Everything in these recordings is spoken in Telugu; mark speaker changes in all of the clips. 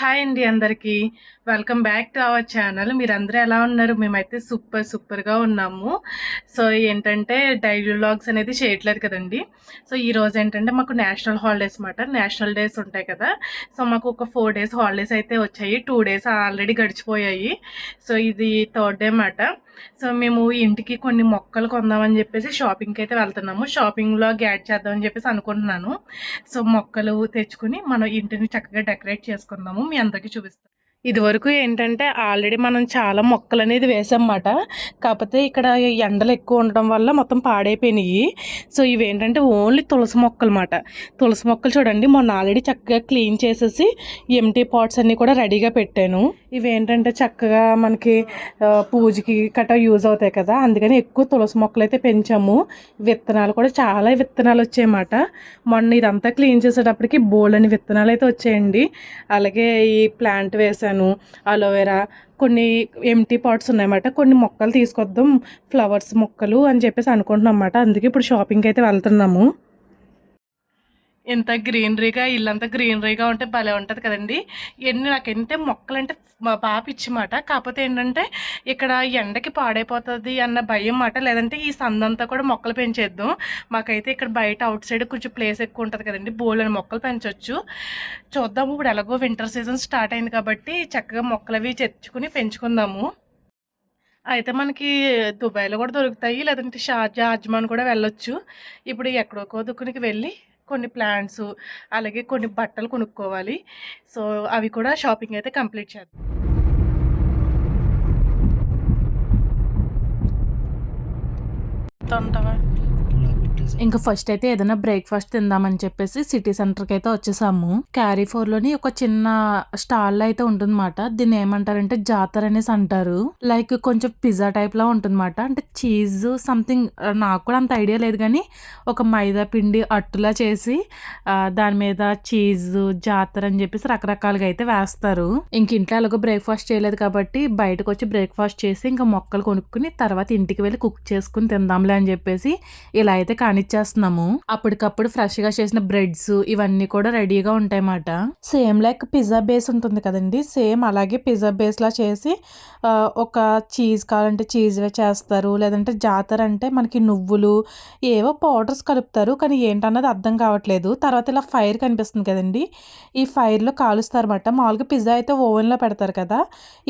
Speaker 1: హాయ్ అండి అందరికీ. Welcome back to our channel. మీరందరూ ఎలా ఉన్నారు? మేమైతే సూపర్‌గా ఉన్నాము. సో, ఏంటంటే డైలీ వ్లాగ్స్ అనేది చేయట్లేదు కదండీ. సో, ఈరోజు ఏంటంటే మాకు నేషనల్ హాలిడేస్ మాట. నేషనల్ డేస్ ఉంటాయి కదా! సో, మాకు ఒక 4 డేస్ హాలిడేస్ అయితే వచ్చాయి. 2 డేస్ ఆల్రెడీ గడిచిపోయాయి. సో, ఇది థర్డ్ డే మాట. సో, మేము ఇంటికి కొన్ని మొక్కలు కొందామని చెప్పేసి షాపింగ్‌కి అయితే వెళ్తున్నాము. షాపింగ్ వ్లాగ్ యాడ్ చేద్దామని చెప్పేసి అనుకుంటున్నాను. సో, మొక్కలు తెచ్చుకొని మనం ఇంటిని చక్కగా డెకరేట్ చేసుకుందాము. మీ అందరికీ చూపిస్తాను. ఇదివరకు ఏంటంటే ఆల్రెడీ మనం చాలా మొక్కలనేది వేసామన్నమాట. కాకపోతే ఇక్కడ ఎండలు ఎక్కువ ఉండడం వల్ల మొత్తం పాడైపోయినాయి. సో, ఇవేంటంటే ఓన్లీ తులసి మొక్కలన్నమాట. తులసి మొక్కలు చూడండి, మొన్న ఆల్రెడీ చక్కగా క్లీన్ చేసేసి ఎంటీ పాట్స్ అన్నీ కూడా రెడీగా పెట్టాను. ఇవేంటంటే చక్కగా మనకి పూజకి కట్టా యూజ్ అవుతాయి కదా, అందుకని ఎక్కువ తులసి మొక్కలు అయితే పెంచాము. విత్తనాలు కూడా చాలా విత్తనాలు వచ్చాయన్నమాట. మొన్న ఇదంతా క్లీన్ చేసేటప్పటికి బోల్డని విత్తనాలు అయితే వచ్చాయండి. అలాగే ఈ ప్లాంట్ వేసాను, అలోవెరా, కొన్ని ఎంటీ పాట్స్ ఉన్నాయన్నమాట. కొన్ని మొక్కలు తీసుకొద్దాం, ఫ్లవర్స్ మొక్కలు అని చెప్పేసి అనుకుంటున్నాం అన్నమాట. అందుకే ఇప్పుడు షాపింగ్కి అయితే వెళ్తున్నాము. ఇంత గ్రీనరీగా, ఇల్లంతా గ్రీనరీగా ఉంటే భలే ఉంటుంది కదండి. నాకంటే మొక్కలంటే బాగా పిచ్చిమాట. కాకపోతే ఏంటంటే ఇక్కడ ఎండకి పాడైపోతుంది అన్న భయం మాట. లేదంటే ఈ సందంతా కూడా మొక్కలు పెంచేద్దాం. మాకైతే ఇక్కడ బయట అవుట్ సైడ్ కొంచెం ప్లేస్ ఎక్కువ ఉంటుంది కదండి, బోల్డని మొక్కలు పెంచవచ్చు. చూద్దాము. ఇప్పుడు ఎలాగో వింటర్ సీజన్ స్టార్ట్ అయింది కాబట్టి చక్కగా మొక్కలు అవి తెచ్చుకుని పెంచుకుందాము. అయితే మనకి దుబాయ్లో కూడా దొరుకుతాయి, లేదంటే షార్జా, అజ్మాన్ కూడా వెళ్ళొచ్చు. ఇప్పుడు ఎక్కడోకో దుక్కునికి వెళ్ళి కొన్ని ప్లాంట్స్, అలాగే కొన్ని బట్టలు కొనుక్కోవాలి. సో, అవి కూడా షాపింగ్ అయితే కంప్లీట్ చేద్దాం. ఉంటావా? ఇంకా ఫస్ట్ అయితే ఏదైనా బ్రేక్ఫాస్ట్ తిందామని చెప్పేసి సిటీ సెంటర్కి అయితే వచ్చేసాము. క్యారీ 4లోని ఒక చిన్న స్టాల్ అయితే ఉంటుందన్నమాట. దీన్ని ఏమంటారంటే జాతర అనేసి అంటారు. లైక్ కొంచెం పిజ్జా టైప్ లా ఉంటుందన్నమాట. అంటే చీజ్ సంథింగ్, నాకు కూడా అంత ఐడియా లేదు కానీ ఒక మైదా పిండి అట్టులా చేసి దాని మీద చీజ్ జాతర అని చెప్పేసి రకరకాలుగా అయితే వేస్తారు. ఇంక ఇంట్లో ఎలాగో బ్రేక్ఫాస్ట్ చేయలేదు కాబట్టి బయటకు వచ్చి బ్రేక్ఫాస్ట్ చేసి ఇంకా మొక్కలు కొనుక్కుని తర్వాత ఇంటికి వెళ్ళి కుక్ చేసుకుని తిందాంలే అని చెప్పేసి ఇలా అయితే కానిచ్చేస్తున్నాము. అప్పటికప్పుడు ఫ్రెష్ గా చేసిన బ్రెడ్స్ ఇవన్నీ కూడా రెడీగా ఉంటాయన్నమాట. సేమ్ లైక్ పిజ్జా బేస్ ఉంటుంది కదండి, సేమ్ అలాగే పిజ్జా బేస్ లా చేసి ఒక చీజ్ కావాలంటే చీజ్ చేస్తారు, లేదంటే జాతర అంటే మనకి నువ్వులు ఏవో పౌడర్స్ కలుపుతారు, కానీ ఏంటన్నది అర్థం కావట్లేదు. తర్వాత ఇలా ఫైర్ కనిపిస్తుంది కదండి, ఈ ఫైర్లో కాలుస్తారు అన్నమాట. మామూలుగా పిజ్జా అయితే ఓవెన్లో పెడతారు కదా,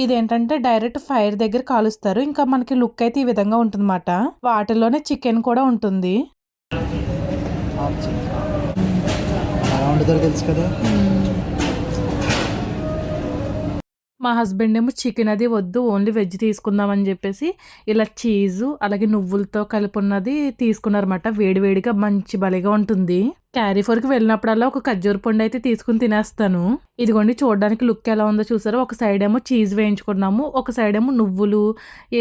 Speaker 1: ఇదేంటంటే డైరెక్ట్ ఫైర్ దగ్గర కాలుస్తారు. ఇంకా మనకి లుక్ అయితే ఈ విధంగా ఉంటుందన్నమాట. వాటిలోనే చికెన్ కూడా ఉంటుంది. తెలుసు కదా. మా హస్బెండ్ ఏమో చికెన్ అది వద్దు, ఓన్లీ వెజ్ తీసుకుందామని చెప్పేసి ఇలా చీజు అలాగే నువ్వులతో కలిపి ఉన్నది తీసుకున్నారన్నమాట. వేడివేడిగా మంచి భలేగా ఉంటుంది. క్యారీ 4కి వెళ్ళినప్పుడల్లా ఒక ఖర్జూర పండు అయితే తీసుకుని తినేస్తాను. ఇదిగోండి, చూడడానికి లుక్ ఎలా ఉందో చూసారో. ఒక సైడ్ ఏమో చీజ్ వేయించుకున్నాము, ఒక సైడ్ ఏమో నువ్వులు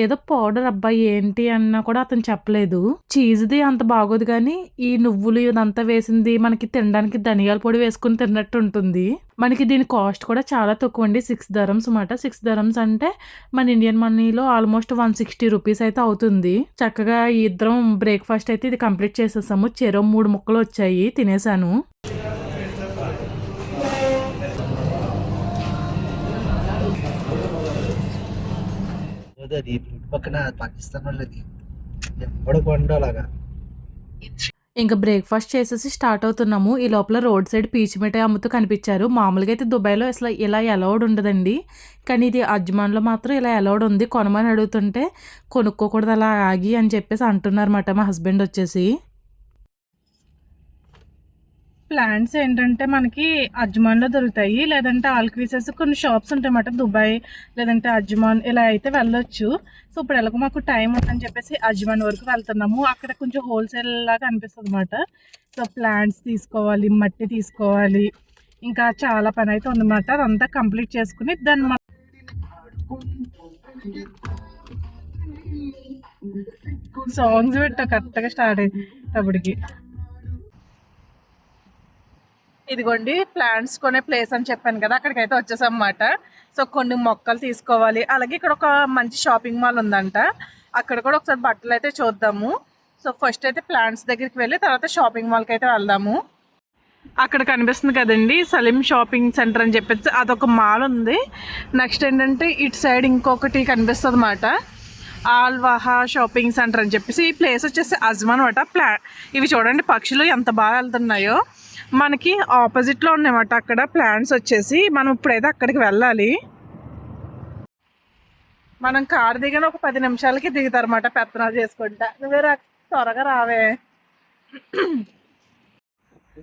Speaker 1: ఏదో పౌడర్, అబ్బాయి ఏంటి అన్నా కూడా అతను చెప్పలేదు. చీజ్ది అంత బాగోదు కానీ ఈ నువ్వులు ఇదంతా వేసింది మనకి తినడానికి ధనియాల పొడి వేసుకుని తిన్నట్టు ఉంటుంది. మనకి దీని కాస్ట్ కూడా చాలా తక్కువ అండి, 6 dirhams అన్నమాట. 6 dirhams అంటే మన ఇండియన్ మనీలో ఆల్మోస్ట్ 160 రూపీస్ అయితే అవుతుంది. చక్కగా ఇద్దరం బ్రేక్ఫాస్ట్ అయితే ఇది కంప్లీట్ చేసేసాము. చెరో 3 ముక్కలు వచ్చాయి, తినేసాను. పక్కన పాకిస్తాన్ వాళ్ళది ఎప్పుడు కొండలాగా. ఇంకా బ్రేక్ఫాస్ట్ చేసేసి స్టార్ట్ అవుతున్నాము. ఈ లోపల రోడ్ సైడ్ పీచు మిఠాయి అమ్ముతూ కనిపించారు. మామూలుగా అయితే దుబాయ్లో అసలు ఇలా అలౌడ్ ఉండదండి, కానీ ఇది అజ్మాన్లో మాత్రం ఇలా అలౌడ్ ఉంది. కొనమని అడుగుతుంటే కొనుక్కోకూడదు అలా ఆగి అని చెప్పేసి అంటున్నారన్నమాట మా హస్బెండ్ వచ్చేసి. ప్లాంట్స్ ఏంటంటే మనకి అజ్మాన్లో దొరుకుతాయి, లేదంటే ఆల్క్వీసెస్ కొన్ని షాప్స్ ఉంటాయన్నమాట దుబాయ్, లేదంటే అజ్మాన్ ఇలా అయితే వెళ్ళొచ్చు. సో, ఇప్పుడు ఎలాగో మాకు టైం ఉందని చెప్పేసి అజ్మాన్ వరకు వెళ్తున్నాము. అక్కడ కొంచెం హోల్సేల్ లాగా అనిపిస్తుంది అన్నమాట. సో, ప్లాంట్స్ తీసుకోవాలి, మట్టి తీసుకోవాలి, ఇంకా చాలా పని అయితే ఉందన్నమాట. అదంతా కంప్లీట్ చేసుకుని దాన్ని సాంగ్స్ పెట్టా కరెక్ట్గా స్టార్ట్ అయ్యేటప్పటికి. ఇదిగోండి, ప్లాంట్స్ కొనే ప్లేస్ అని చెప్పాను కదా, అక్కడికైతే వచ్చేసాం అన్నమాట. సో, కొన్ని మొక్కలు తీసుకోవాలి. అలాగే ఇక్కడ ఒక మంచి షాపింగ్ మాల్ ఉందంట, అక్కడ కూడా ఒకసారి బట్టలు అయితే చూద్దాము. సో, ఫస్ట్ అయితే ప్లాంట్స్ దగ్గరికి వెళ్ళి తర్వాత షాపింగ్ మాల్కి అయితే వెళ్దాము. అక్కడ కనిపిస్తుంది కదండి సలీం షాపింగ్ సెంటర్ అని చెప్పేసి అదొక మాల్ ఉంది. నెక్స్ట్ ఏంటంటే ఇటు సైడ్ ఇంకొకటి కనిపిస్తుంది అన్నమాట, ఆల్వాహా షాపింగ్ సెంటర్ అని చెప్పేసి. ఈ ప్లేస్ వచ్చేసి అజ్మాన్ అనమాట. ఇవి చూడండి పక్షులు ఎంత బాగా వెళ్తున్నాయో. మనకి ఆపోజిట్లో ఉన్నాయన్నమాట అక్కడ ప్లాంట్స్ వచ్చేసి. మనం ఇప్పుడైతే అక్కడికి వెళ్ళాలి. మనం కారు దిగిన ఒక 10 నిమిషాలకి దిగుతారన్నమాట పెత్తనాలు చేసుకుంటా. నువ్వే త్వరగా రావే.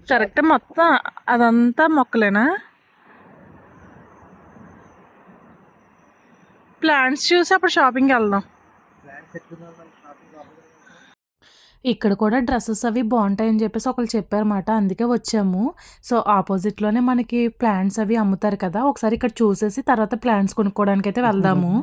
Speaker 1: కరెక్ట్, మొత్తం అదంతా మొక్కలేనా? ప్లాంట్స్ చూసి అప్పుడు షాపింగ్కి వెళ్దాం. ఇక్కడ కూడా డ్రెస్సెస్ అవి బాగుంటాయని చెప్పేసి ఒకళ్ళు చెప్పారన్నమాట, అందుకే వచ్చాము. సో ఆపోజిట్లోనే మనకి ప్లాంట్స్ అవి అమ్ముతారు కదా, ఒకసారి ఇక్కడ చూసేసి తర్వాత ప్లాంట్స్ కొనుక్కోవడానికి అయితే వెళ్దాము.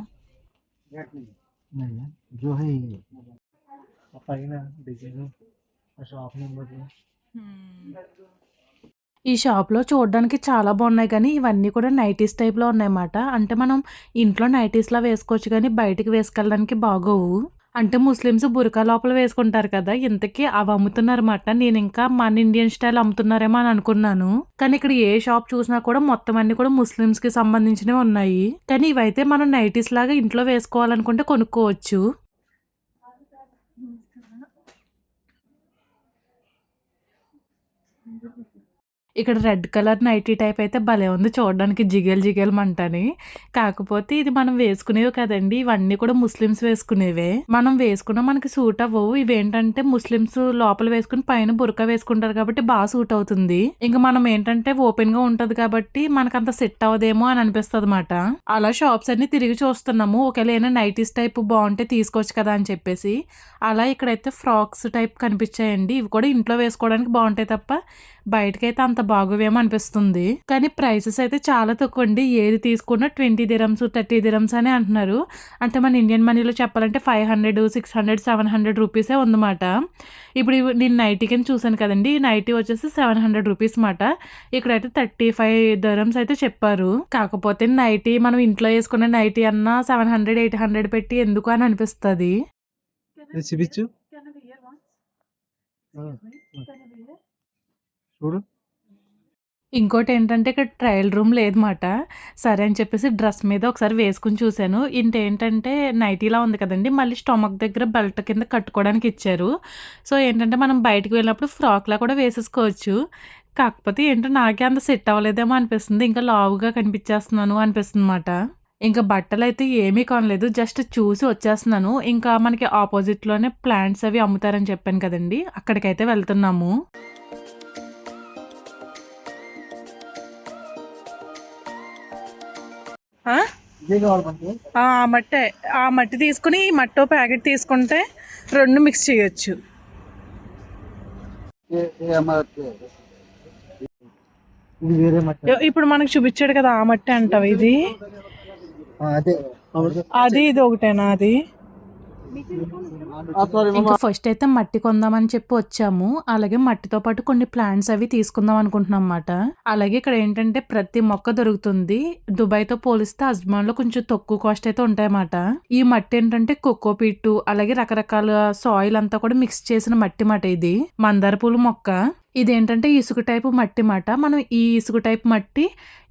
Speaker 1: ఈ షాప్లో చూడడానికి చాలా బాగున్నాయి కానీ ఇవన్నీ కూడా నైటీస్ టైప్లో ఉన్నాయన్నమాట. అంటే మనం ఇంట్లో నైటీస్లా వేసుకోవచ్చు కానీ బయటికి వేసుకెళ్ళడానికి బాగోవు. అంటే ముస్లిమ్స్ బురకా లోపల వేసుకుంటారు కదా, ఇంతకీ అవి అమ్ముతున్నారన్నమాట. నేను ఇంకా మన ఇండియన్ స్టైల్ అమ్ముతున్నారేమో అని అనుకున్నాను. కానీ ఇక్కడ ఏ షాప్ చూసినా కూడా మొత్తం అన్ని కూడా ముస్లిమ్స్కి సంబంధించినవి ఉన్నాయి. కానీ ఇవైతే మనం నైటీస్ లాగా ఇంట్లో వేసుకోవాలనుకుంటే కొనుక్కోవచ్చు. ఇక్కడ రెడ్ కలర్ నైటీ టైప్ అయితే భలే ఉంది చూడడానికి, జిగేల్ జిగేల్ మంటని. కాకపోతే ఇది మనం వేసుకునేవి కదండి, ఇవన్నీ కూడా ముస్లిమ్స్ వేసుకునేవే. మనం వేసుకున్నా మనకి సూట్ అవ్వవు. ఇవేంటంటే ముస్లిమ్స్ లోపల వేసుకుని పైన బురకా వేసుకుంటారు కాబట్టి బాగా సూట్ అవుతుంది. ఇంకా మనం ఏంటంటే ఓపెన్ గా ఉంటది కాబట్టి మనకు అంత సెట్ అవ్వదేమో అని అనిపిస్తుంది అన్నమాట. అలా షాప్స్ అన్ని తిరిగి చూస్తున్నాము, ఒకవేళ ఏమైనా నైటీస్ టైప్ బాగుంటే తీసుకోవచ్చు కదా అని చెప్పేసి. అలా ఇక్కడైతే ఫ్రాక్స్ టైప్ కనిపించాయండి. ఇవి కూడా ఇంట్లో వేసుకోవడానికి బాగుంటాయి తప్ప బయటకైతే అంత బాగోవేమో అనిపిస్తుంది. కానీ ప్రైసెస్ అయితే చాలా తక్కువ అండి. ఏది తీసుకున్నా 20 dirhams 30 dirhams అని అంటున్నారు. అంటే మన ఇండియన్ మనీలో చెప్పాలంటే 500 600 700 రూపీసే ఉందన్నమాట. ఇప్పుడు నేను నైటీ కింద చూసాను కదండి, ఈ నైటీ వచ్చేసి 700 రూపీస్ మాట. ఇక్కడైతే 35 dirhams అయితే చెప్పారు. కాకపోతే నైటీ మనం ఇంట్లో వేసుకునే నైటీ అన్నా 700 800 పెట్టి ఎందుకు అని అనిపిస్తుంది.
Speaker 2: చూడు.
Speaker 1: ఇంకోటి ఏంటంటే ఇక్కడ ట్రయల్ రూమ్ లేదన్నమాట. సరే అని చెప్పేసి డ్రెస్ మీద ఒకసారి వేసుకుని చూశాను. ఏంటంటే నైటీలా ఉంది కదండి, మళ్ళీ స్టమక్ దగ్గర బెల్ట్ కింద కట్టుకోవడానికి ఇచ్చారు. సో ఏంటంటే మనం బయటకు వెళ్ళినప్పుడు ఫ్రాక్లా కూడా వేసేసుకోవచ్చు. కాకపోతే ఏంటో నాకే అంత సెట్ అవ్వలేదేమో అనిపిస్తుంది, ఇంకా లావుగా కనిపించేస్తున్నాను అనిపిస్తుంది అన్నమాట. ఇంకా బట్టలు అయితే ఏమీ కొనలేదు, జస్ట్ చూసి వచ్చేస్తున్నాను. ఇంకా మనకి ఆపోజిట్లోనే ప్లాంట్స్ అవి అమ్ముతారని చెప్పాను కదండి, అక్కడికైతే వెళ్తున్నాము. ఆ మట్టి తీసుకుని ఈ మట్టో ప్యాకెట్ తీసుకుంటే 2 మిక్స్ చేయొచ్చు. ఇప్పుడు మనకు చూపించాడు కదా ఆ మట్టి అంటావు, ఇది అది ఇది ఒకటేనా? అది ఇంకా ఫస్ట్ అయితే మట్టి కొందామని చెప్పి వచ్చాము. అలాగే మట్టితో పాటు కొన్ని ప్లాంట్స్ అవి తీసుకుందాం అనుకుంటున్నాం అన్నమాట. అలాగే ఇక్కడ ఏంటంటే ప్రతి మొక్క దొరుకుతుంది. దుబాయ్తో పోలిస్తే అజ్మాన్లో కొంచెం తక్కువ కాస్ట్ అయితే ఉంటాయన్నమాట. ఈ మట్టి ఏంటంటే కోకోపీట్ అలాగే రకరకాల సాయిల్ అంతా కూడా మిక్స్ చేసిన మట్టి మాట. ఇది మందార పూల మొక్క. ఇదేంటంటే ఇసుక టైపు మట్టి మాట. మనం ఈ ఇసుక టైపు మట్టి,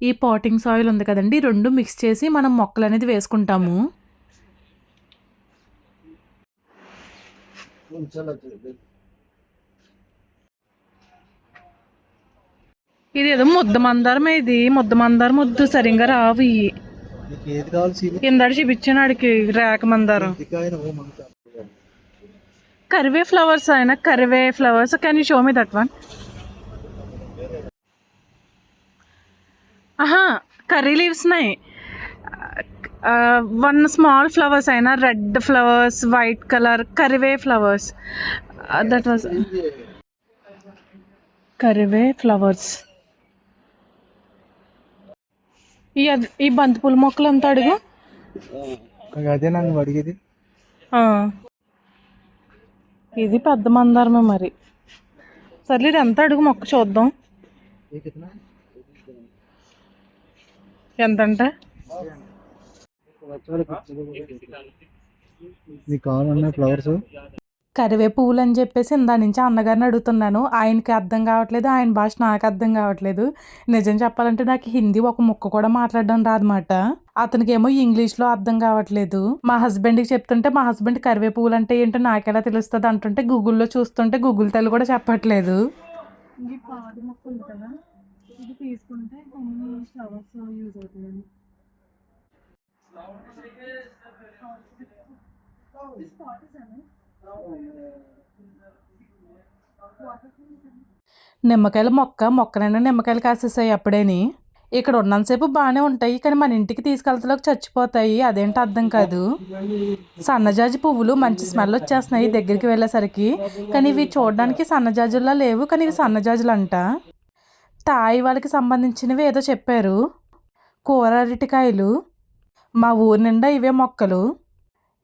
Speaker 1: ఈ పాటింగ్ సాయిల్ ఉంది కదండి, 2 మిక్స్ చేసి మనం మొక్కలు అనేది వేసుకుంటాము. ఇది ఏదో ముద్ద మందారమే, ఇది ముద్ద మందారం ముద్దు సరిగ్గా రావు. ఇవి కింద చూపించాను ఆడికి రేక మందారం. కరివే ఫ్లవర్స్ అయినా కరివే flowers, can you show me that one? Curry leaves నాయి. 1 small flowers అయినా రెడ్ ఫ్లవర్స్, వైట్ కలర్ కరివే ఫ్లవర్స్. దట్ వాజ్ కరివే ఫ్లవర్స్. ఈ బంతిపూల మొక్కలు ఎంత అడుగు?
Speaker 2: అదే నన్ను అడిగేది.
Speaker 1: ఇది పెద్ద మందారమే మరి. సర్లే ఇది ఎంత అడుగు మొక్క చూద్దాం ఎంతంటే.
Speaker 2: మీకు కావాలన్నా ఫ్లవర్స్
Speaker 1: కరివే పువ్వులు అని చెప్పేసి ఇందా నుంచి అన్నగారిని అడుగుతున్నాను. ఆయనకి అర్థం కావట్లేదు, ఆయన భాష నాకు అర్థం కావట్లేదు. నిజం చెప్పాలంటే నాకు హిందీ ఒక ముక్క కూడా మాట్లాడడం రాదన్నమాట. అతనికేమో ఇంగ్లీష్లో అర్థం కావట్లేదు. మా హస్బెండ్కి చెప్తుంటే మా హస్బెండ్ కరివే పువ్వులు అంటే ఏంటో నాకెలా తెలుస్తుంది అంటుంటే గూగుల్లో చూస్తుంటే గూగుల్ తల్లి కూడా చెప్పట్లేదు. ఇది పాడి మొక్క ఉంది కదా, ఇది తీసుకుంటే కొన్ని ఫ్లవర్స్ యూజ్ అవుతుంది. నిమ్మకాయల మొక్కనైనా నిమ్మకాయలు కాసేసాయి అప్పుడేని. ఇక్కడ ఉన్నంతసేపు బాగానే ఉంటాయి, కానీ మన ఇంటికి తీసుకెళ్తలోకి చచ్చిపోతాయి. అదేంటో అర్థం కాదు. సన్నజాజి పువ్వులు మంచి స్మెల్ వచ్చేస్తున్నాయి దగ్గరికి వెళ్ళేసరికి. కానీ ఇవి చూడడానికి సన్నజాజుల్లా లేవు, కానీ ఇవి సన్నజాజులు అంట. తాయి వాళ్ళకి సంబంధించినవి ఏదో చెప్పారు. కూర అరటికాయలు. మా ఊరి నిండా ఇవే మొక్కలు.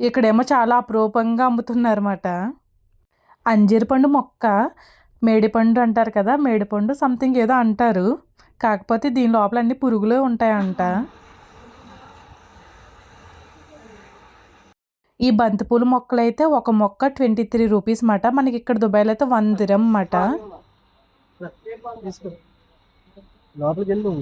Speaker 1: ఇక్కడేమో చాలా అపురూపంగా అమ్ముతున్నారన్నమాట. అంజీర్ పండు మొక్క, మేడిపండు అంటారు కదా, మేడిపండు సంథింగ్ ఏదో అంటారు. కాకపోతే దీని లోపల అన్ని పురుగులు ఉంటాయంట. ఈ బంతిపూల మొక్కలు అయితే ఒక మొక్క 23 రూపీస్ మాట. మనకి ఇక్కడ దుబాయ్లో అయితే 1 దిరం మాట.
Speaker 2: లోపలికి వెళ్ళు.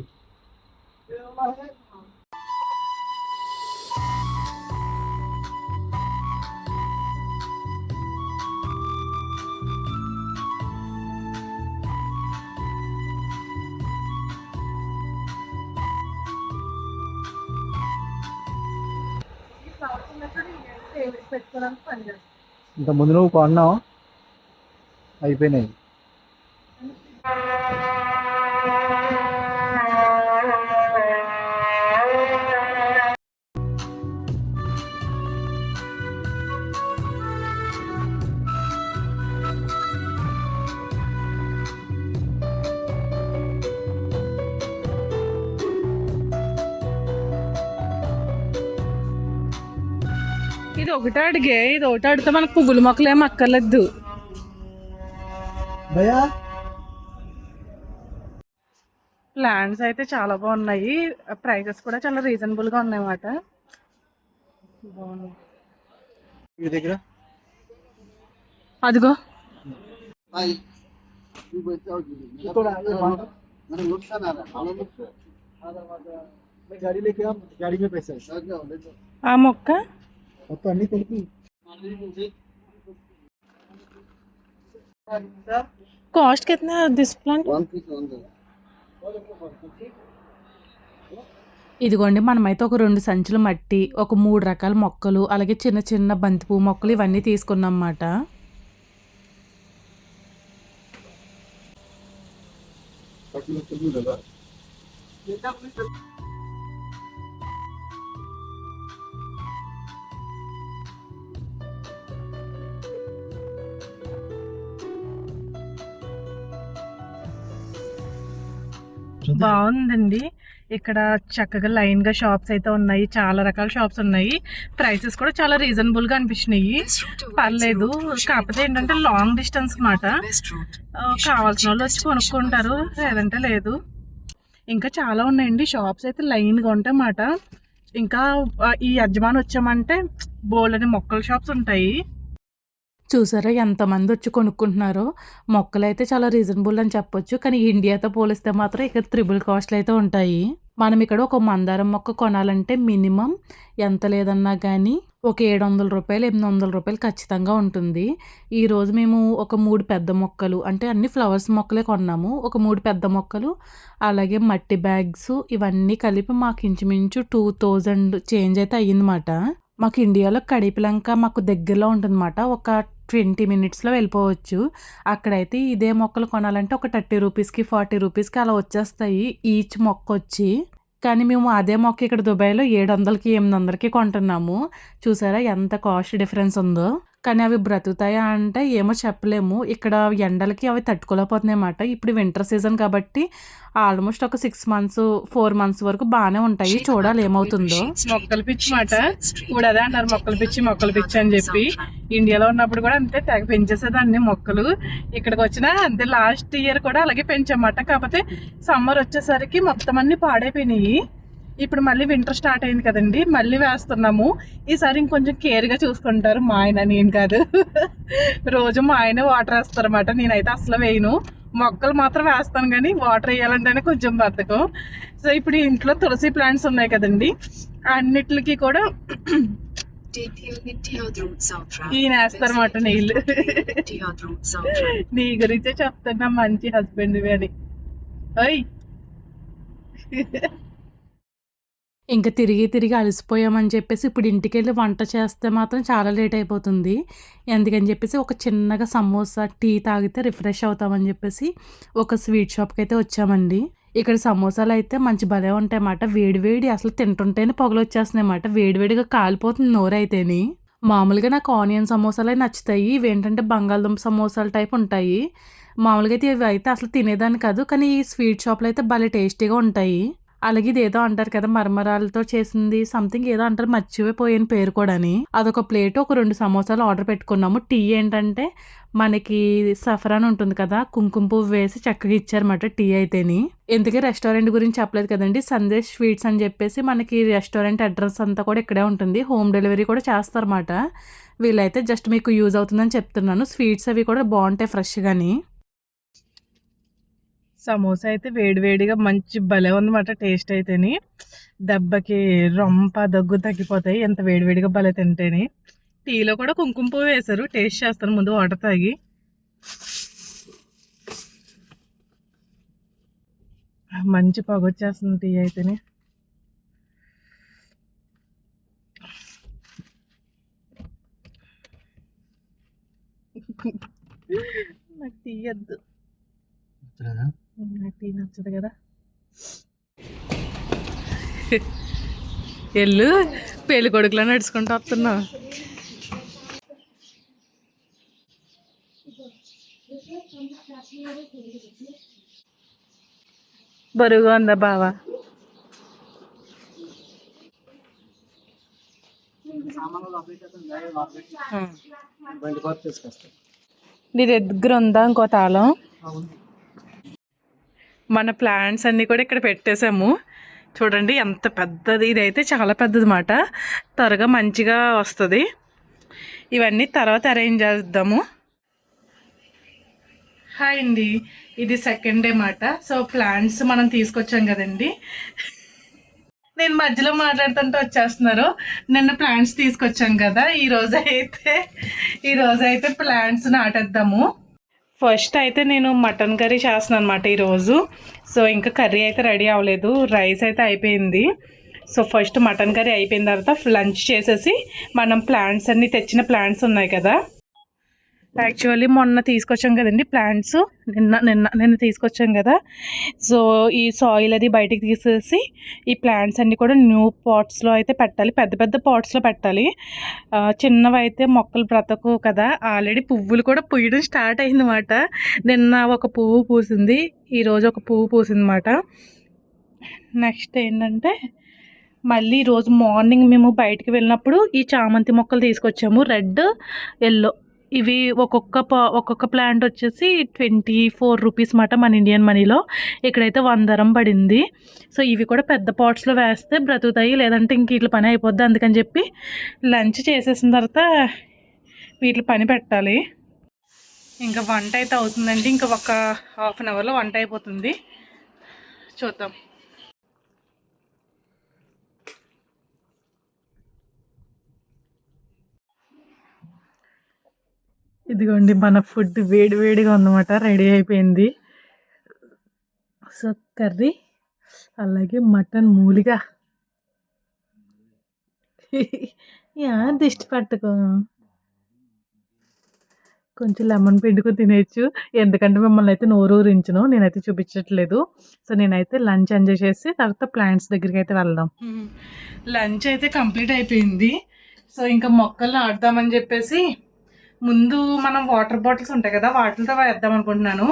Speaker 2: ఇంత ముందు నువ్వు కొన్నావు, అయిపోయినాయి.
Speaker 1: ఇది ఒకటే అడిగే, ఇది ఒకటి అడిగితే మనకు పువ్వుల మొక్కలు ఏమి అక్కర్లేదు. ప్లాంట్స్ అయితే చాలా బాగున్నాయి, ప్రైజెస్ కూడా చాలా రీజనబుల్గా ఉన్నాయి అన్నమాట. బాగున్నాయి. అదిగో ఆ మొక్క
Speaker 2: అన్ని తెలిపి
Speaker 1: కాస్ట్ కిतना దిస్ ప్లాంట్? ఇదిగోండి, మనమైతే ఒక 2 సంచులు మట్టి, ఒక 3 రకాల మొక్కలు, అలాగే చిన్న చిన్న బంతిపువ్వు మొక్కలు ఇవన్నీ తీసుకున్నాం అన్నమాట. బాగుందండి. ఇక్కడ చక్కగా లైన్గా షాప్స్ అయితే ఉన్నాయి, చాలా రకాల షాప్స్ ఉన్నాయి. ప్రైసెస్ కూడా చాలా రీజనబుల్గా అనిపించినాయి, పర్లేదు. కాకపోతే ఏంటంటే లాంగ్ డిస్టెన్స్ మాట, కావాల్సిన వాళ్ళు వచ్చి కొనుక్కుంటారు, లేదంటే లేదు. ఇంకా చాలా ఉన్నాయండి షాప్స్ అయితే లైన్గా ఉంటాయి మాట. ఇంకా ఈ యజమాని వచ్చామంటే బోల్డ్ అనే మొక్కల షాప్స్ ఉంటాయి. చూసారా ఎంతమంది వచ్చి కొనుక్కుంటున్నారో. మొక్కలు అయితే చాలా రీజనబుల్ అని చెప్పొచ్చు, కానీ ఇండియాతో పోలిస్తే మాత్రం ఇక్కడ త్రిబుల్ కాస్ట్లు అయితే ఉంటాయి. మనం ఇక్కడ ఒక మందారం మొక్క కొనాలంటే మినిమం ఎంత లేదన్నా కానీ ఒక 700 రూపాయలు 800 రూపాయలు ఖచ్చితంగా ఉంటుంది. ఈరోజు మేము ఒక 3 పెద్ద మొక్కలు, అంటే అన్ని ఫ్లవర్స్ మొక్కలే కొన్నాము. ఒక 3 పెద్ద మొక్కలు, అలాగే మట్టి బ్యాగ్స్, ఇవన్నీ కలిపి మాకు ఇంచుమించు 2000 చేంజ్ అయితే అయ్యిందన్నమాట. మాకు ఇండియాలో కడిపిలంక మాకు దగ్గరలో ఉంటుందన్నమాట. ఒక 20 మినిట్స్లో వెళ్ళిపోవచ్చు. అక్కడైతే ఇదే మొక్కలు కొనాలంటే ఒక 30 రూపీస్కి 40 రూపీస్కి అలా వచ్చేస్తాయి ఈచ్ మొక్క వచ్చి. కానీ మేము అదే మొక్క ఇక్కడ దుబాయ్లో 700కి 800కి కొంటున్నాము. చూసారా ఎంత కాస్ట్ డిఫరెన్స్ ఉందో. కానీ అవి బ్రతుకుతాయా అంటే ఏమో చెప్పలేము. ఇక్కడ ఎండలకి అవి తట్టుకోలేకపోతున్నాయి అన్నమాట. ఇప్పుడు వింటర్ సీజన్ కాబట్టి ఆల్మోస్ట్ ఒక 6 మంత్స్ 4 మంత్స్ వరకు బాగానే ఉంటాయి. చూడాలి ఏమవుతుందో. మొక్కలు పిచ్చి మాట ఇప్పుడు అదే అన్నారు, మొక్కలు పిచ్చి అని చెప్పి. ఇండియాలో ఉన్నప్పుడు కూడా అంతే తెగ పెంచేసేదాన్ని మొక్కలు. ఇక్కడికి వచ్చినా అంతే, లాస్ట్ ఇయర్ కూడా అలాగే పెంచామాట. కాకపోతే సమ్మర్ వచ్చేసరికి మొత్తం అన్ని పాడైపోయినాయి. ఇప్పుడు మళ్ళీ వింటర్ స్టార్ట్ అయింది కదండి, మళ్ళీ వేస్తున్నాము. ఈసారి ఇంకొంచెం కేర్గా చూసుకుంటారు మా ఆయన, నేను కాదు. రోజు మా ఆయనే వాటర్ వేస్తారన్నమాట, నేనైతే అసలు వేయను. మొక్కలు మాత్రం వేస్తాను కానీ వాటర్ వేయాలంటేనే కొంచెం బద్ధకం. సో ఇప్పుడు ఇంట్లో తులసి ప్లాంట్స్ ఉన్నాయి కదండి, అన్నిటికి కూడా ఈయన వేస్తారన్నమాట నీళ్ళు. నీ గురించే చెప్తున్నా, మంచి హస్బెండ్వి అని. ఓయ్ ఇంకా తిరిగి తిరిగి అలసిపోయామని చెప్పేసి ఇప్పుడు ఇంటికి వెళ్ళి వంట చేస్తే మాత్రం చాలా లేట్ అయిపోతుంది. ఎందుకని చెప్పేసి ఒక చిన్నగా సమోసా టీ తాగితే రిఫ్రెష్ అవుతామని చెప్పేసి ఒక స్వీట్ షాప్కి అయితే వచ్చామండి. ఇక్కడ సమోసాలు అయితే మంచి భలే ఉంటాయన్నమాట. వేడివేడి అసలు తింటుంటేనే పొగలు వచ్చేస్తున్నాయి అన్నమాట. వేడివేడిగా కాలిపోతుంది నోరైతేని. మామూలుగా నాకు ఆనియన్ సమోసాలే నచ్చుతాయి. ఇవేంటంటే బంగాళదుంప సమోసాల టైప్ ఉంటాయి. మామూలుగా అయితే ఇవి అయితే అసలు తినేదాన్ని కాదు, కానీ ఈ స్వీట్ షాప్లో అయితే భలే టేస్టీగా ఉంటాయి. అలాగే ఇది ఏదో అంటారు కదా, మరమరాలతో చేసింది సంథింగ్ ఏదో అంటారు, మర్చిపోయిన పేరు కూడా అని. అదొక ప్లేట్, ఒక 2 సమోసాలు ఆర్డర్ పెట్టుకున్నాము. టీ ఏంటంటే మనకి సఫరాన్ ఉంటుంది కదా, కుంకుమ పువ్వు వేసి చక్కగా ఇచ్చారన్నమాట టీ అయితేని. ఎందుకే రెస్టారెంట్ గురించి చెప్పలేదు కదండి, సందేశ్ స్వీట్స్ అని చెప్పేసి మనకి రెస్టారెంట్ అడ్రస్ అంతా కూడా ఇక్కడే ఉంటుంది. హోమ్ డెలివరీ కూడా చేస్తారన్నమాట. వీళ్ళైతే జస్ట్ మీకు యూజ్ అవుతుందని చెప్తున్నాను. స్వీట్స్ అవి కూడా బాగుంటాయి ఫ్రెష్గాని. సమోసా అయితే వేడివేడిగా మంచి భలే ఉందన్నమాట టేస్ట్ అయితేని. దెబ్బకి రొంప దగ్గు తగ్గిపోతాయి ఎంత వేడివేడిగా భలే తింటేని. టీలో కూడా కుంకుమ పువ్వు వేశారు. టేస్ట్ చేస్తాను ముందు వాటర్ తాగి. మంచి పొగ వచ్చేస్తుంది టీ అయితేనే. నాకు టీ వద్దు, నాకు టీ నచ్చదు కదా. ఎల్లు పెళ్లి కొడుకులో నడుచుకుంటూ వస్తున్నా. బరువుగా ఉందా బావా? నీ దగ్గర ఉందా ఇంకో తాళం? మన ప్లాంట్స్ అన్నీ కూడా ఇక్కడ పెట్టేసాము. చూడండి ఎంత పెద్దది, ఇదైతే చాలా పెద్దది మాట. త్వరగా మంచిగా వస్తుంది. ఇవన్నీ తర్వాత అరేంజ్ చేద్దాము. హాయ్ అండి, ఇది సెకండ్ డే మాట. సో ప్లాంట్స్ మనం తీసుకొచ్చాం కదండి. నేను మధ్యలో మాట్లాడుతుంటే వచ్చేస్తున్నారు. నిన్న ప్లాంట్స్ తీసుకొచ్చాం కదా, ఈరోజు అయితే ప్లాంట్స్ నాటేద్దాము. ఫస్ట్ అయితే నేను మటన్ కర్రీ చేస్తున్నాను అనమాట ఈరోజు. సో ఇంకా కర్రీ అయితే రెడీ అవ్వలేదు, రైస్ అయితే అయిపోయింది. సో ఫస్ట్ మటన్ కర్రీ అయిపోయిన తర్వాత లంచ్ చేసేసి మనం ప్లాంట్స్ అన్నీ తెచ్చిన ప్లాంట్స్ ఉన్నాయి కదా, యాక్చువల్లీ మొన్న తీసుకొచ్చాం కదండి ప్లాంట్స్, నిన్న తీసుకొచ్చాం కదా. సో ఈ సాయిల్ అది బయటికి తీసేసి ఈ ప్లాంట్స్ అన్నీ కూడా న్యూ పాట్స్లో అయితే పెట్టాలి, పెద్ద పెద్ద పాట్స్లో పెట్టాలి. చిన్నవి అయితే మొక్కలు బ్రతకు కదా. ఆల్రెడీ పువ్వులు కూడా పూయడం స్టార్ట్ అయిందన్నమాట. నిన్న ఒక పువ్వు పూసింది, ఈరోజు ఒక పువ్వు పూసిందన్నమాట. నెక్స్ట్ ఏంటంటే మళ్ళీ ఈరోజు మార్నింగ్ మేము బయటికి వెళ్ళినప్పుడు ఈ చామంతి మొక్కలు తీసుకొచ్చాము, రెడ్ ఎల్లో. ఇవి ఒక్కొక్క ప్లాంట్ వచ్చేసి 24 రూపీస్ మాట మన ఇండియన్ మనీలో. ఇక్కడైతే 100 దరం పడింది. సో ఇవి కూడా పెద్ద పాట్స్లో వేస్తే బ్రతుకుతాయి, లేదంటే ఇంక వీటి పని అయిపోద్ది. అందుకని చెప్పి లంచ్ చేసేసిన తర్వాత వీటి పని పెట్టాలి. ఇంకా వంట అయితే అవుతుందండి, ఇంకా ఒక హాఫ్ అన్ అవర్లో వంట అయిపోతుంది. చూద్దాం. ఇదిగోండి మన ఫుడ్ వేడివేడిగా ఉందన్నమాట, రెడీ అయిపోయింది. సో కర్రీ, అలాగే మటన్ మూలిగా. దిష్టి పట్టుకో, కొంచెం లెమన్ పిండుకొని తినేయచ్చు. ఎందుకంటే మిమ్మల్ని అయితే నోరు ఊరించను, నేనైతే చూపించట్లేదు. సో నేనైతే లంచ్ ఎంజాయ్ చేసి తర్వాత ప్లాంట్స్ దగ్గరికి అయితే వెళ్దాం. లంచ్ అయితే కంప్లీట్ అయిపోయింది. సో ఇంకా మొక్కలు నాటుదామని చెప్పేసి ముందు మనం వాటర్ బాటిల్స్ ఉంటాయి కదా, వాటితో వేద్దాం అనుకుంటున్నాను.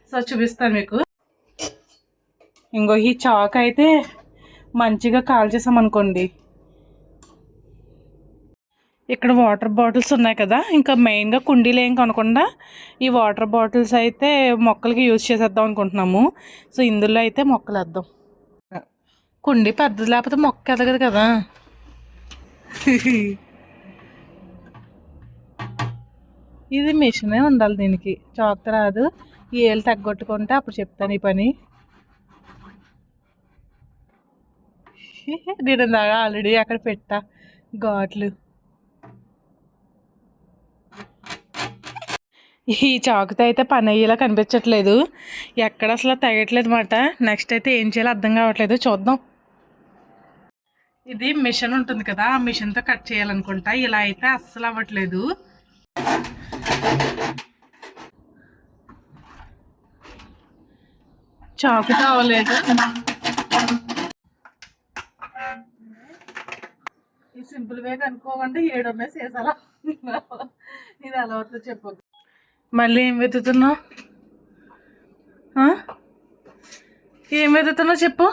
Speaker 1: సో చూపిస్తాను మీకు. ఇంకో ఈ చాక్ అయితే మంచిగా కాల్చేసామనుకోండి. ఇక్కడ వాటర్ బాటిల్స్ ఉన్నాయి కదా, ఇంకా మెయిన్గా కుండీలు ఏం కొనకుండా ఈ వాటర్ బాటిల్స్ అయితే మొక్కలకి యూజ్ చేసేద్దాం అనుకుంటున్నాము. సో ఇందులో అయితే మొక్కలు వేద్దాం. కుండి పెద్దది లేకపోతే మొక్క ఎదగదు కదా. ఇది మిషనే ఉండాలి దీనికి, చాక్ రాదు. ఈ ఏళ్ళు తగ్గొట్టుకుంటే అప్పుడు చెప్తాను ఈ పని. నేను దాకా ఆల్రెడీ అక్కడ పెట్టా ఘాట్లు. ఈ చాకుతో అయితే పని అయ్యేలా కనిపించట్లేదు, ఎక్కడ అసలు తెగట్లేదు మాట. నెక్స్ట్ అయితే ఏం చేయాలో అర్థం కావట్లేదు, చూద్దాం. ఇది మిషన్ ఉంటుంది కదా, ఆ మిషన్తో కట్ చేయాలనుకుంటా. ఇలా అయితే అస్సలు అవ్వట్లేదు. చాకుతో అవ్వలేదు. ఈ సింపుల్ వే కనుక్కోకుండా 7 ఉన్నాయి సీసాలా. ఇది ఎలా అవుతుందో చెప్పు. మళ్ళీ ఏం వెతుకుతున్నావు? ఏం వెతుకుతున్నావు చెప్పు.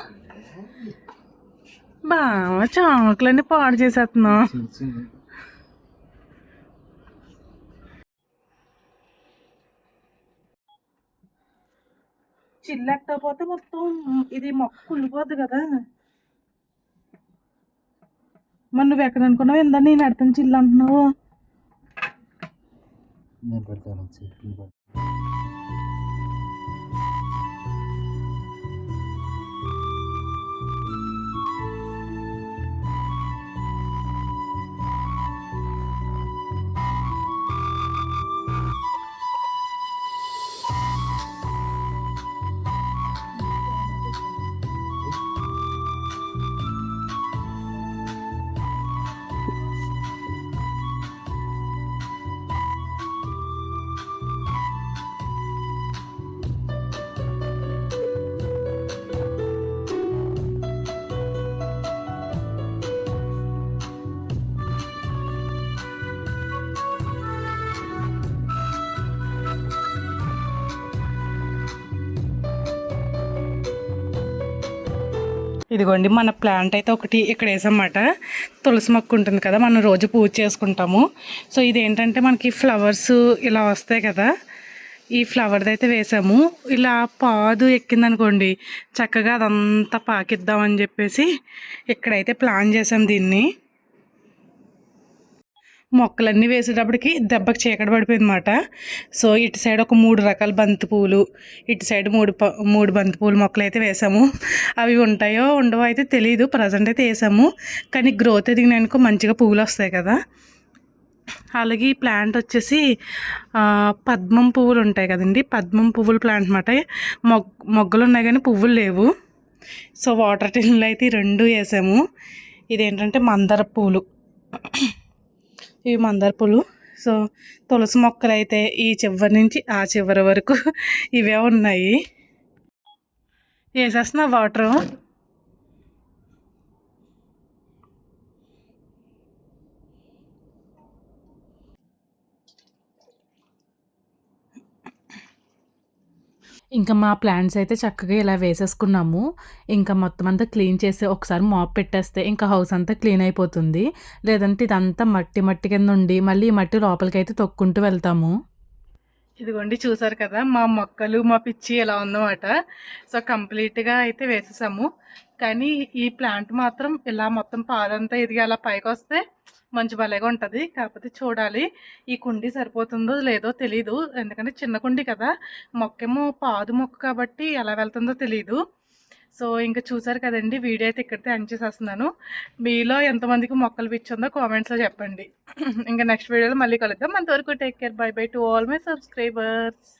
Speaker 1: బాగా చాకులన్నీ పాడు చేసేస్తున్నావు. చిల్లెట్టకపోతే మొత్తం ఇది మొక్క కుళ్ళిపోద్ది కదా. మరి నువ్వు ఎక్కడ అనుకున్నావు? ఇందా నేను ఎడతాను చిల్లు అంటున్నావు. ఇదిగోండి మన ప్లాంట్ అయితే ఒకటి ఇక్కడ వేసామన్నమాట. తులసి మొక్క ఉంటుంది కదా, మనం రోజు పూజ చేసుకుంటాము. సో ఇదేంటంటే మనకి ఫ్లవర్స్ ఇలా వస్తాయి కదా, ఈ ఫ్లవర్ది అయితే వేసాము. ఇలా పాదు ఎక్కిందనుకోండి చక్కగా అదంతా పాకిద్దామని చెప్పేసి ఇక్కడైతే ప్లాన్ చేసాం దీన్ని. మొక్కలన్నీ వేసేటప్పటికి దెబ్బకి చీకటి పడిపోయింది అన్నమాట. సో ఇటు సైడ్ ఒక 3 రకాల బంతి పూలు, ఇటు సైడ్ 3 బంతి పూలు మొక్కలు అయితే వేసాము. అవి ఉంటాయో ఉండవో అయితే తెలియదు, ప్రజెంట్ అయితే వేసాము. కానీ గ్రోత్ ఎదిగినానుకో మంచిగా పువ్వులు వస్తాయి కదా. అలాగే ఈ ప్లాంట్ వచ్చేసి పద్మం పువ్వులు ఉంటాయి కదండి, పద్మం పువ్వుల ప్లాంట్ అన్నమాట. మొగ్గలు ఉన్నాయి కానీ పువ్వులు లేవు. సో వాటర్ టిన్లు అయితే 2 వేసాము. ఇదేంటంటే మందార పూలు, ఇవి మందార పూలు. సో తులసి మొక్కలు అయితే ఈ చివరి నుంచి ఆ చివరి వరకు ఇవే ఉన్నాయి. వేసేస్తున్నా వాటరు. ఇంకా మా ప్లాంట్స్ అయితే చక్కగా ఇలా వేసేసుకున్నాము. ఇంకా మొత్తం అంతా క్లీన్ చేసి ఒకసారి మాప్ పెట్టేస్తే ఇంకా హౌస్ అంతా క్లీన్ అయిపోతుంది. లేదంటే ఇదంతా మట్టి మట్టి కింద ఉండి మళ్ళీ ఈ మట్టి లోపలికైతే తొక్కుంటూ వెళ్తాము. ఇదిగోండి చూసారు కదా మా మొక్కలు, మా పిచ్చి ఎలా ఉందన్నమాట. సో కంప్లీట్గా అయితే వేసేసాము. కానీ ఈ ప్లాంట్ మాత్రం ఇలా మొత్తం పాదంతా ఎదిగి అలా పైకి వస్తే మంచి భలేగా ఉంటుంది. కాకపోతే చూడాలి ఈ కుండీ సరిపోతుందో లేదో తెలీదు, ఎందుకంటే చిన్న కుండీ కదా, మొక్కేమో పాదు మొక్క కాబట్టి ఎలా వెళ్తుందో తెలీదు. సో ఇంకా చూసారు కదండి, వీడియో అయితే ఇక్కడితే ఎండ్ చేసేస్తున్నాను. మీలో ఎంతమందికి మొక్కలు పిచ్చిందో కామెంట్స్లో చెప్పండి. ఇంకా నెక్స్ట్ వీడియోలో మళ్ళీ కలుద్దాం. అంతవరకు take care, by by to all my subscribers.